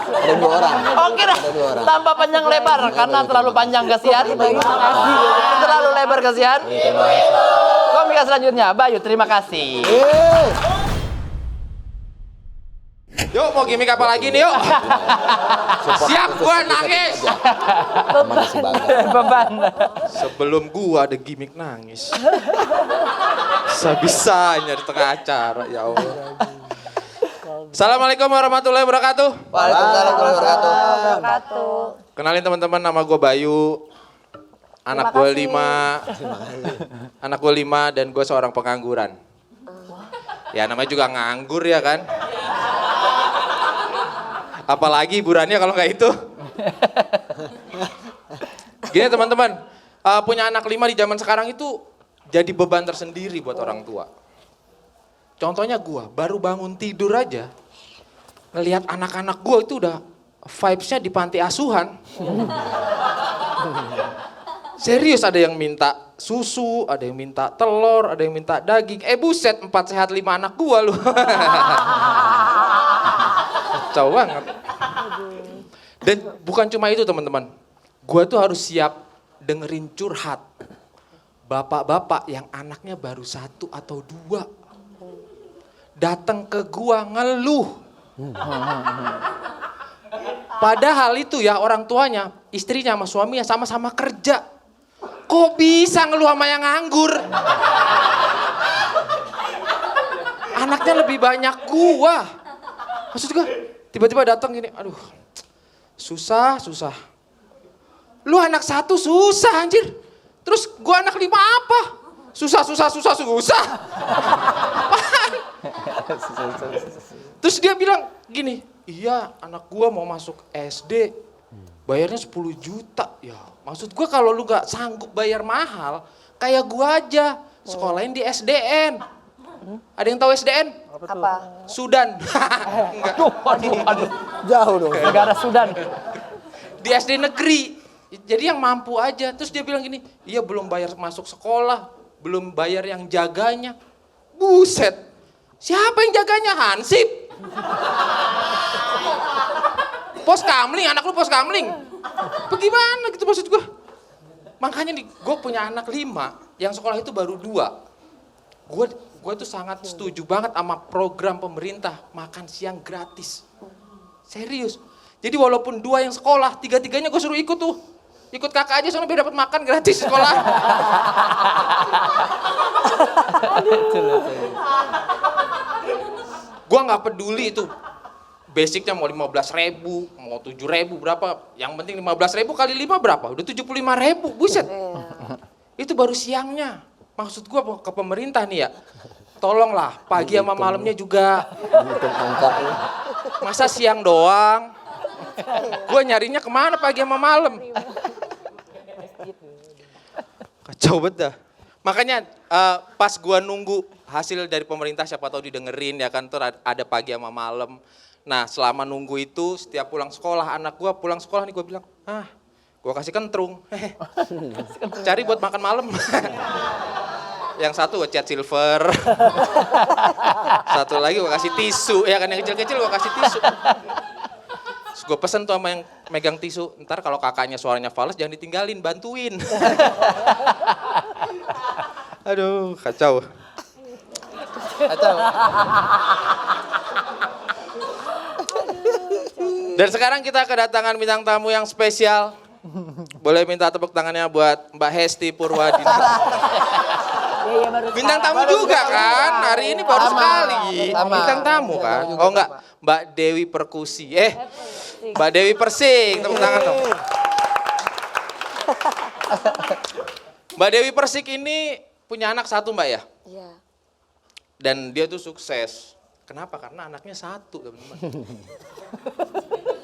Ada 2 orang. Oke dah, tambah panjang lebar karena terlalu panjang kasihan. Terlalu lebar kasihan. Komika selanjutnya, Bayu, terima kasih. Yuk, mau gimmick apa lagi nih, yuk? Siap, gua nangis. Beban. Sebelum gua ada gimmick nangis. Bisa-bisanya di tengah acara, ya Allah. Assalamualaikum warahmatullahi wabarakatuh. Waalaikumsalam warahmatullahi wabarakatuh. Kenalin teman-teman, nama gua Bayu. Anak gua 5. Anak gua 5 dan gua seorang pengangguran. Ya namanya juga nganggur ya kan. Apalagi hiburannya kalau nggak itu. Gini teman-teman, punya anak 5 di zaman sekarang itu jadi beban tersendiri buat orang tua. Contohnya gua, baru bangun tidur aja, ngelihat anak-anak gua itu udah vibes-nya di panti asuhan. Serius, ada yang minta susu, ada yang minta telur, ada yang minta daging. Buset, 4 sehat 5 anak gua lu. Kacau banget. Dan bukan cuma itu teman-teman. Gua tuh harus siap dengerin curhat. Bapak-bapak yang anaknya baru 1 atau 2. Datang ke gua ngeluh. Padahal itu ya orang tuanya, istrinya sama suaminya sama-sama kerja. Kok bisa ngeluh sama yang nganggur? Anaknya lebih banyak gua. Maksud gua, tiba-tiba datang gini, aduh, susah. Lu anak 1 susah anjir. Terus gua anak 5 apa? Susah. Terus dia bilang gini, iya anak gua mau masuk SD, bayarnya 10 juta. Ya maksud gua kalau lu gak sanggup bayar mahal, kayak gua aja, sekolahin di SDN. Ada yang tahu SDN? Apa? Sudan. Enggak. Aduh. Jauh dong. Negara Sudan. Di SD negeri. Jadi yang mampu aja. Terus dia bilang gini, iya belum bayar masuk sekolah, belum bayar yang jaganya. Buset. Siapa yang jaganya? Hansip. Pos kamling, anak lu pos kamling. Bagaimana gitu maksud gue? Makanya nih, gue punya anak 5, yang sekolah itu baru 2. Gue tuh sangat setuju banget sama program pemerintah makan siang gratis. Serius. Jadi walaupun 2 yang sekolah, 3-tiganya gue suruh ikut tuh. Ikut kakak aja soalnya biar dapat makan gratis di sekolah. Gue nggak peduli itu. Basicnya mau 15.000, mau 7.000 berapa. Yang penting 15.000 kali 5 berapa? Udah 75.000, buset. Itu baru siangnya. Maksud gue ke pemerintah nih ya, tolonglah pagi sama malamnya juga. Masa siang doang? Gue nyarinya kemana pagi sama malam? Kacau banget dah. Makanya pas gue nunggu hasil dari pemerintah, siapa tahu didengerin ya kan, tuh ada pagi sama malam. Nah selama nunggu itu, setiap pulang sekolah, anak gue pulang sekolah nih gue bilang, gue kasih kentrung. Cari buat makan malam. Yang satu gue cat silver. Satu lagi gue kasih tisu. Ya kan yang kecil-kecil gue kasih tisu. Terus gue pesen tuh sama yang megang tisu. Ntar kalau kakaknya suaranya fals jangan ditinggalin, bantuin. Aduh kacau. Dan sekarang kita kedatangan bintang tamu yang spesial. Boleh minta tepuk tangannya buat Mbak Hesti Purwadina. Bintang tamu juga kan, hari ini baru sekali. Bintang tamu kan. Oh enggak, Mbak Dewi Perkusi. Mbak Dewi Persik, tepuk tangan dong. Mbak Dewi Persik ini punya anak 1 Mbak ya? Iya. Dan dia tuh sukses. Kenapa? Karena anaknya 1 teman-teman.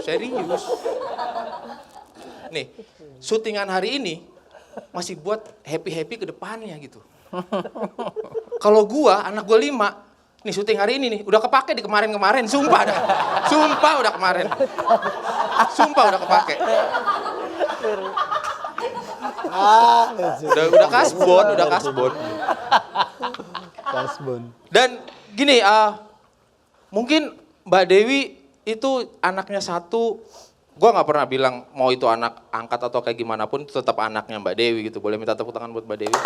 Serius. Nih, syutingan hari ini masih buat happy-happy ke depannya gitu. Kalau gua, anak gua 5, nih syuting hari ini nih, udah kepake di kemarin-kemarin, sumpah dah. Sumpah udah kemarin. Sumpah udah kepake. Udah kasbon. Dan gini, mungkin Mbak Dewi itu anaknya satu, gue nggak pernah bilang mau itu anak angkat atau kayak gimana pun, itu tetap anaknya Mbak Dewi gitu. Boleh minta tepuk tangan buat Mbak Dewi?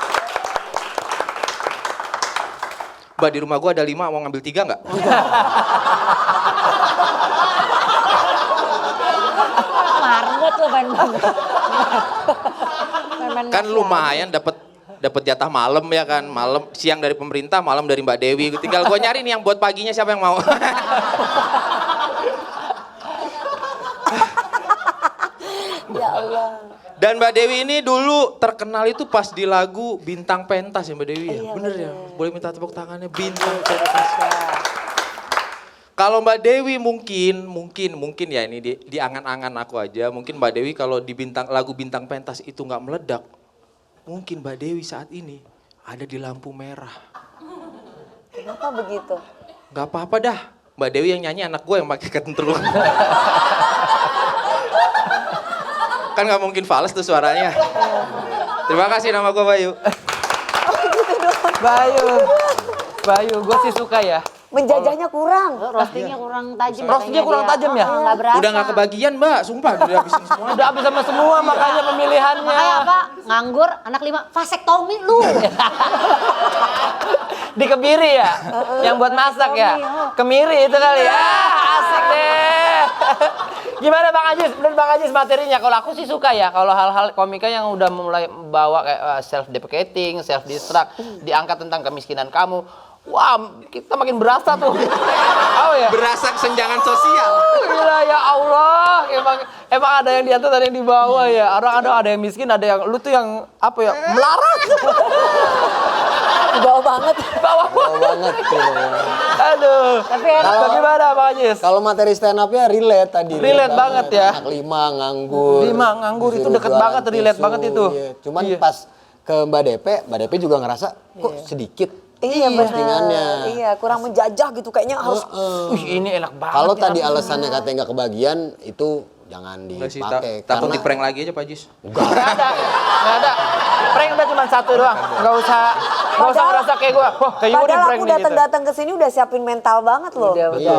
Mbak, di rumah gue ada 5, mau ngambil 3 nggak? Marmut lo main banget. Kan lumayan dapat jatah malam ya kan, malam siang dari pemerintah, malam dari Mbak Dewi. Tinggal gue nyari nih yang buat paginya siapa yang mau. Ya Allah. Dan Mbak Dewi ini dulu terkenal itu pas di lagu Bintang Pentas ya Mbak Dewi ya? Iya, Bener ya? Boleh minta tepuk tangannya, Bintang Pentas. Kalau Mbak Dewi mungkin ya ini di angan-angan aku aja. Mungkin Mbak Dewi kalau di lagu Bintang Pentas itu nggak meledak, mungkin Mbak Dewi saat ini ada di lampu merah. Kenapa begitu? Gak apa-apa dah, Mbak Dewi yang nyanyi anak gue yang pakai kentrung. Kan gak mungkin fals tuh suaranya. Terima kasih, nama gue Bayu. Bayu, gue sih suka ya. Menjajahnya kurang. Roastingnya kurang tajam. Roastingnya kurang tajam ya? Nggak berasa. Udah gak kebagian Mbak, sumpah udah habisin semua. Udah habis sama semua makanya pemilihannya. Makanya apa? Nganggur, anak 5, vasektomi lu. Dikebiri ya? Yang buat masak ya? Kemiri itu kali ya? Asik deh. Gimana Bang Ajis? Menurut Bang Ajis materinya? Kalau aku sih suka ya, kalau hal-hal komika yang udah mulai bawa kayak self-deprecating, self-destruct, diangkat tentang kemiskinan kamu. Wah, kita makin berasa tuh. Oh ya? Berasa kesenjangan sosial. Gila ya Allah, emang ada yang di atas, ada yang di bawah ya. Orang ada yang miskin, ada yang lu tuh yang apa ya, melarat. Bawah banget. Bawah banget tuh. Aduh. Tapi enak. Bagaimana Bang Ajis? Kalau materi stand up-nya relate tadi. Relate banget ya. Anak 5 nganggur. 5 nganggur itu disuruh deket jualan banget, relate tisu, banget itu. iya. Cuman Iya. pas ke Mbak DP juga ngerasa kok sedikit Iya postingannya. benar. Iya, kurang menjajah gitu kayaknya harus. Wih, ini enak banget. Kalau ya. tadi alasannya katanya nggak kebagian, itu jangan Enggak sih, dipakai. takut Karena di prank lagi aja Pak Jis. Nggak ada. Prank udah cuma 1 doang. Nggak usah ngerasa kayak gue. Wah, kayak Yudi Padahal prank aku nih gitu. datang-datang ke sini udah siapin mental banget loh. iya.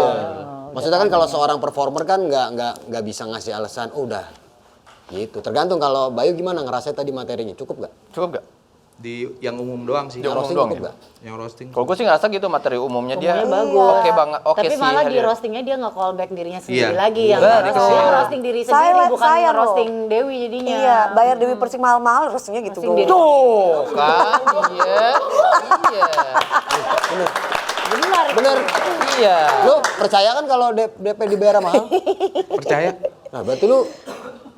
Maksudnya kan kalau seorang performer kan nggak bisa ngasih alasan, oh udah gitu. Tergantung kalau Bayu gimana ngerasa tadi materinya cukup nggak? Cukup nggak? Di yang umum doang sih. Yang umum Roasting doang cukup ya? nggak? Yang roasting. Kalau gue sih ngerasa gitu materi umumnya dia. Umumnya bagus. Oke banget. Oke Tapi sih. malah di hadir. roastingnya dia nge-callback dirinya sendiri Iya. lagi. Yang Betul. harusnya dia roasting diri sendiri, Sayang bukan loh. roasting Dewi jadinya. Iya, bayar Dewi Persik mahal-mahal roastingnya gitu Roasting dong. diri. Tuh kan, iya. Bener. Iya. Lu percaya kan kalau DP dibayar mahal? Percaya? Nah berarti lu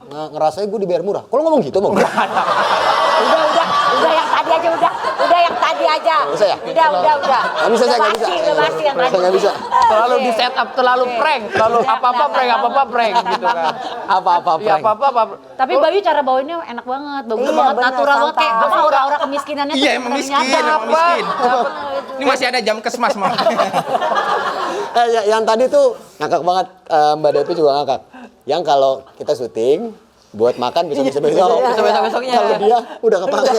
ngerasain gue dibayar murah. Kalau ngomong gitu Bang? Udah yang tadi aja udah yang tadi aja. Bisa ya? Udah. Nggak bisa, saya nggak bisa. Udah pasti yang Saya tadi. nggak bisa. Terlalu di set up, terlalu prank, terlalu apa-apa prank gitu kan. Apa-apa Iya, prank. apa-apa. Tapi Bayu cara bawainnya enak banget, bagus Iya, banget, bener, natural banget kayak santai. apa aura-aura kemiskinannya Iya tuh emang bener-bener miskin, nyata. emang miskin. Ini masih ada jam kesmas Mam. Yang tadi tuh ngakak banget, Mbak Devi juga ngakak. Yang kalau kita syuting buat makan besok. Besok-besoknya. Kalau dia udah kepake.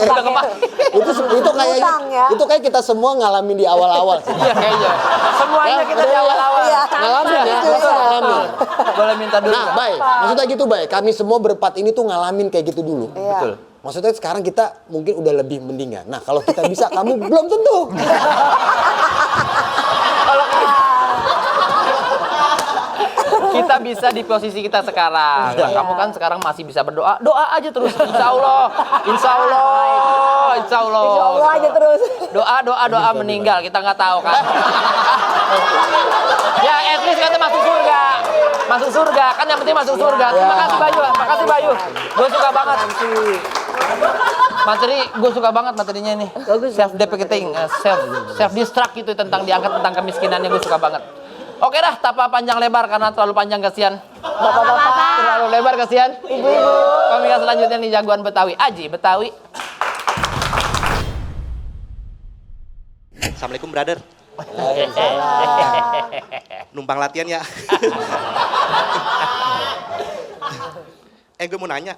Itu kayak Utang ya. itu kayak kita semua ngalamin di awal-awal sih. Iya kayaknya. Semuanya kita di awal-awal. Iya. Ngalamin ya, Iya. kita ngalamin. Boleh minta dulu. Nah, nggak? Bay, maksudnya gitu, Bay. Kami semua berempat ini tuh ngalamin kayak gitu dulu. Iya. Betul. Maksudnya sekarang kita mungkin udah lebih mendingan. Nah, kalau kita bisa, kamu belum tentu. Kita bisa di posisi kita sekarang. Nah, kamu kan sekarang masih bisa berdoa. Doa aja terus. Insya Allah. Insya Allah aja terus. Doa meninggal. Kita nggak tahu kan. Ya, at least katanya masuk surga. Masuk surga. Kan yang penting masuk surga. Terima kasih Bayu. Makasih Bayu. Gue suka banget. Gue suka banget materinya ini. Self deprecating, self destruct gitu tentang diangkat tentang kemiskinannya, gue suka banget. Oke dah, tanpa panjang lebar karena terlalu panjang kasihan. Bapak-bapak. Terlalu lebar kasihan. Ibu-ibu. Komika selanjutnya nih jagoan Betawi, Aji Betawi. Assalamualaikum brother. Numpang latihan ya. Gue mau nanya.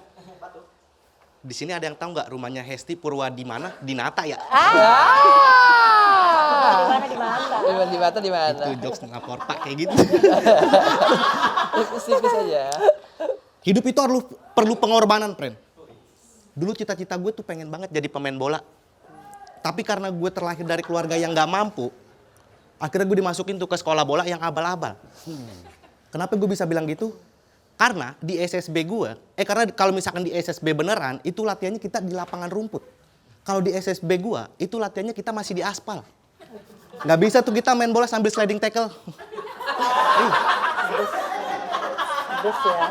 Di sini ada yang tahu nggak rumahnya Hesti Purwa di mana? Di Nata ya? Di mana? Di mana? mata di mana? Itu jokes lapor Pak kayak gitu. Tipis-tipis aja. Hidup itu perlu pengorbanan, friend. Dulu cita-cita gue tuh pengen banget jadi pemain bola. Tapi karena gue terlahir dari keluarga yang gak mampu, akhirnya gue dimasukin tuh ke sekolah bola yang abal-abal. Kenapa gue bisa bilang gitu? Karena di SSB gue, karena kalau misalkan di SSB beneran, itu latihannya kita di lapangan rumput. Kalau di SSB gue, itu latihannya kita masih di aspal. Gak bisa tuh kita main bola sambil sliding tackle.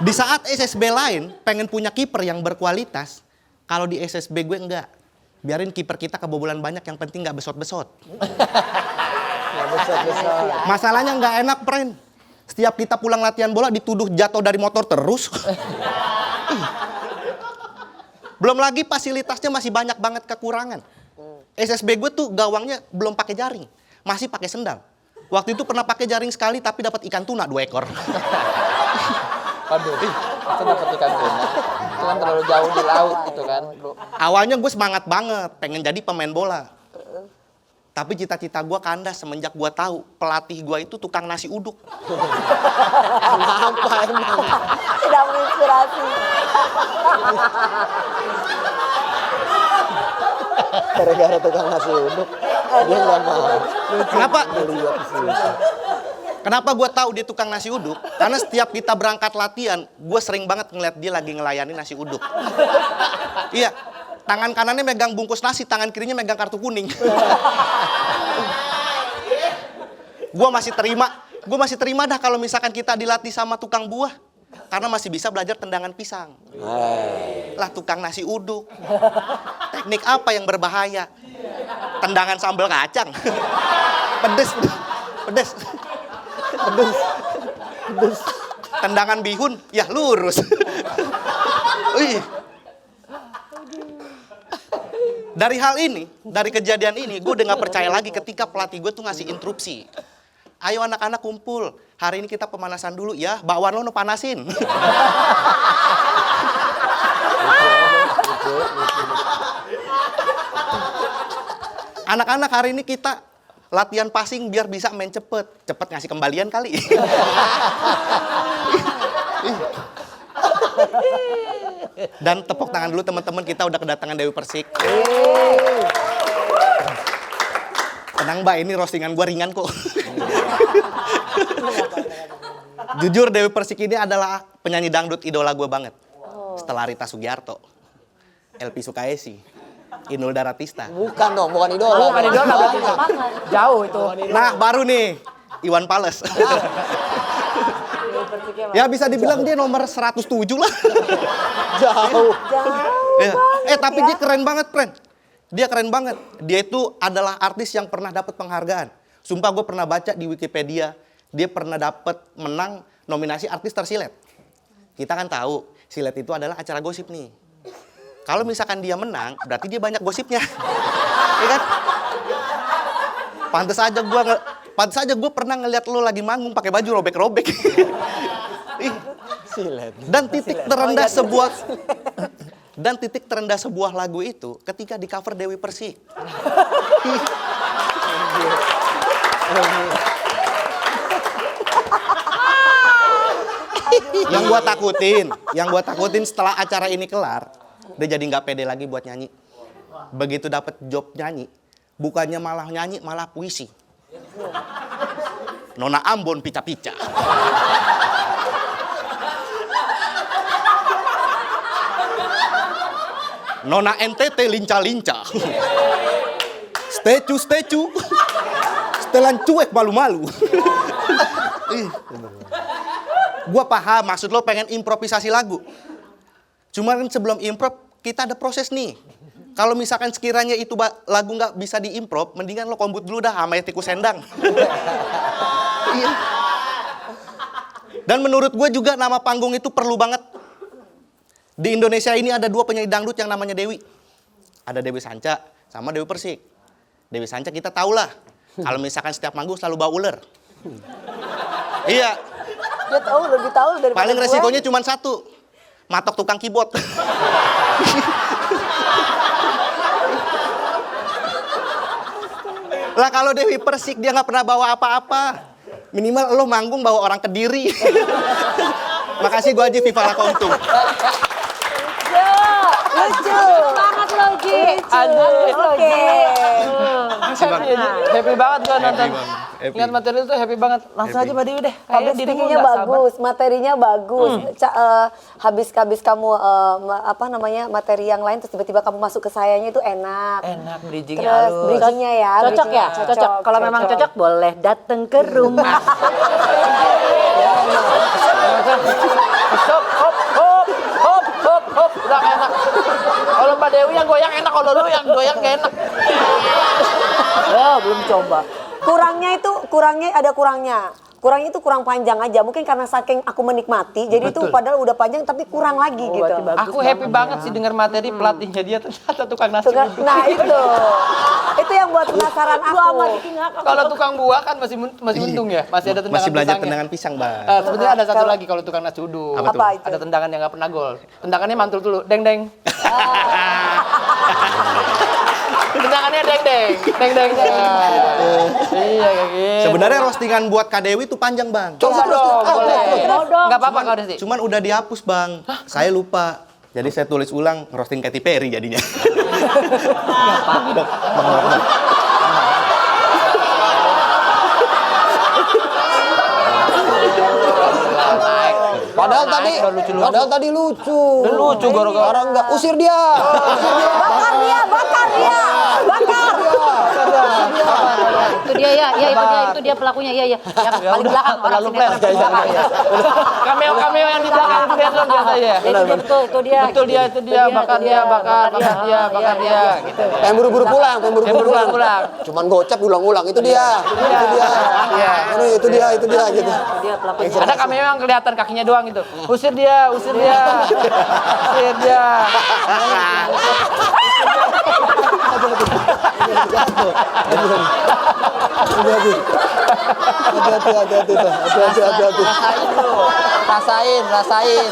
Di saat SSB lain pengen punya kiper yang berkualitas, kalau di SSB gue enggak. Biarin kiper kita kebobolan banyak, yang penting nggak besot-besot. Masalahnya nggak enak, friend. Setiap kita pulang latihan bola dituduh jatuh dari motor terus. Belum lagi fasilitasnya masih banyak banget kekurangan. SSB gue tuh gawangnya belum pakai jaring, masih pakai sendal. Waktu itu pernah pakai jaring sekali tapi dapat ikan tuna 2 ekor. Aduh, itu dapat ikan tuna. Itu kan terlalu jauh di laut gitu kan, bro. Awalnya gue semangat banget, pengen jadi pemain bola. Tapi cita-cita gue kandas semenjak gue tahu pelatih gue itu tukang nasi uduk. Kenapa emang? Tidak menginspirasi. Gara-gara tukang nasi uduk, dia nggak mau. Kenapa? Lihat di sini. Kenapa gue tahu dia tukang nasi uduk? Karena setiap kita berangkat latihan, gue sering banget ngeliat dia lagi ngelayani nasi uduk. Iya, tangan kanannya megang bungkus nasi, tangan kirinya megang kartu kuning. Gue masih terima dah kalau misalkan kita dilatih sama tukang buah. Karena masih bisa belajar tendangan pisang. Lah tukang nasi uduk. Teknik apa yang berbahaya? Tendangan sambal kacang. Pedes. Tendangan bihun, ya lurus. Wih. Dari hal ini, dari kejadian ini, gue udah gak percaya lagi ketika pelatih gue tuh ngasih instruksi. Ayo anak-anak kumpul, hari ini kita pemanasan dulu ya, bakwan lo panasin. Anak-anak hari ini kita latihan passing biar bisa main cepet ngasih kembalian kali. Dan tepuk tangan dulu teman-teman, kita udah kedatangan Dewi Persik. Tenang Mbak, ini roastingan gue ringan kok. Jujur Dewi Persik ini adalah penyanyi dangdut idola gue banget. Setelah Rita Sugiarto, Elvi Sukaesi, Inul Daratista. Bukan dong, bukan idola. Bukan idola berarti itu. Jauh itu. Nah baru nih, Iwan Fals. Ya bisa dibilang dia nomor 107 lah. Jauh. Ya. Tapi dia keren banget, friend. Dia keren banget. Dia itu adalah artis yang pernah dapat penghargaan. Sumpah gue pernah baca di Wikipedia, dia pernah dapat menang nominasi artis tersilet. Kita kan tahu, silet itu adalah acara gosip nih. Kalau misalkan dia menang, berarti dia banyak gosipnya. Iya kan? Pantes aja gue pernah ngeliat lo lagi manggung pakai baju robek-robek. Silet. Dan titik terendah sebuah lagu itu ketika di cover Dewi Persik. Yang gua takutin setelah acara ini kelar, dia jadi nggak pede lagi buat nyanyi. Begitu dapat job nyanyi, bukannya malah nyanyi, malah puisi. Nona Ambon pica-pica. Nona NTT lincah-lincah. Stecu. Setelan cuek malu-malu. Gua paham maksud lo pengen improvisasi lagu. Cuma kan sebelum improv kita ada proses nih. Kalau misalkan sekiranya itu lagu nggak bisa diimprov, mendingan lo kombut dulu dah sama tikus sendang. Iya. Dan menurut gue juga nama panggung itu perlu banget. Di Indonesia ini ada 2 penyanyi dangdut yang namanya Dewi. Ada Dewi Sanca sama Dewi Persik. Dewi Sanca kita tahu lah. Kalau misalkan setiap manggung selalu bawa ular. Iya. Dia lebih tahu daripada Paling gue. resikonya cuma 1. Matok tukang keyboard. Lah kalau Dewi Persik dia nggak pernah bawa apa-apa. Minimal lo manggung bawa orang Kediri. Makasih gua Haji Viva Lakontum. Lucu. Banget lo, Ji. Aduh. Oke. Happy banget gua nonton. Bang. Happy. Ingat materi itu happy banget. Langsung aja Mbak Dewi deh. Kayaknya Public dirimu speaking-nya nggak sabar. bagus, materinya bagus. Habis kamu apa namanya materi yang lain terus tiba-tiba kamu masuk ke sayanya itu enak. Enak, bridging Terus halus. bridging-nya ya. Cocok ya? bridging-nya Cocok. Kalau memang cocok boleh datang ke rumah. Hop, hop, hop, hop, hop, hop. Udah enak. Kalau Mbak Dewi yang goyang enak, kalau lu yang goyang gak enak. Oh, belum coba. Kurangnya ada kurangnya. Kurangnya itu kurang panjang aja. Mungkin karena saking aku menikmati, jadi itu padahal udah panjang tapi kurang lagi gitu. Aku happy banget sih dengar materi pelatihnya dia ternyata tukang nasi uduk. Nah itu yang buat penasaran aku. Kalau tukang buah kan masih untung ya, masih ada tendangan Masih belajar pisangnya. tendangan pisang, Bang. Sebenarnya ada satu lagi kalau tukang nasi uduk. Apa itu? Ada tendangan yang nggak pernah gol. Tendangannya mantul dulu, deng deng. Tendangannya deng deng, deng deng. Iya kayak gitu. Sebenarnya roastingan buat Kak Dewi itu panjang, Bang. Coba dong, boleh. Mau dong. Nggak apa-apa kalau Desi. Cuman udah dihapus, Bang. Saya lupa. Jadi saya tulis ulang roasting Katy Perry jadinya. Padahal tadi lucu. Lucu gara-gara. Sekarang enggak. Usir dia. Bakar dia. Itu dia ya, itu dia pelakunya, iya. Yang paling belakang orang Terlalu plan. sinetron. Cameo yang di belakang itu biasa ya. Itu dia betul, itu dia. Betul dia, bakar dia. Gitu. Pengen buru-buru pulang. Pulang. Cuman gocap ulang-ulang. Itu dia. Iya. Itu dia gitu. Dia pelakunya. Ada cameo yang kelihatan kakinya doang gitu. Usir dia. Hati-hati. Rasain.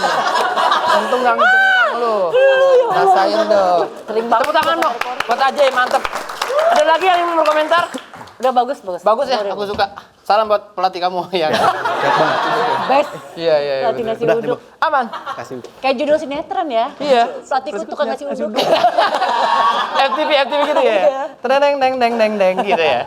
Untung nggak ngejengkang lu. Rasain dong. Tepuk tangan dong. Buat Ajay, mantep. Ada lagi yang mau berkomentar? Udah bagus. Bagus ya, aku suka. Salam buat pelatih kamu yang. Best. Iya. Pelatih nasi Udah, uduk. Aman. Kasih. Kayak judul sinetron ya. Iya. Pelatihku tukang nasi uduk. FTV gitu ya. Deng gitu ya.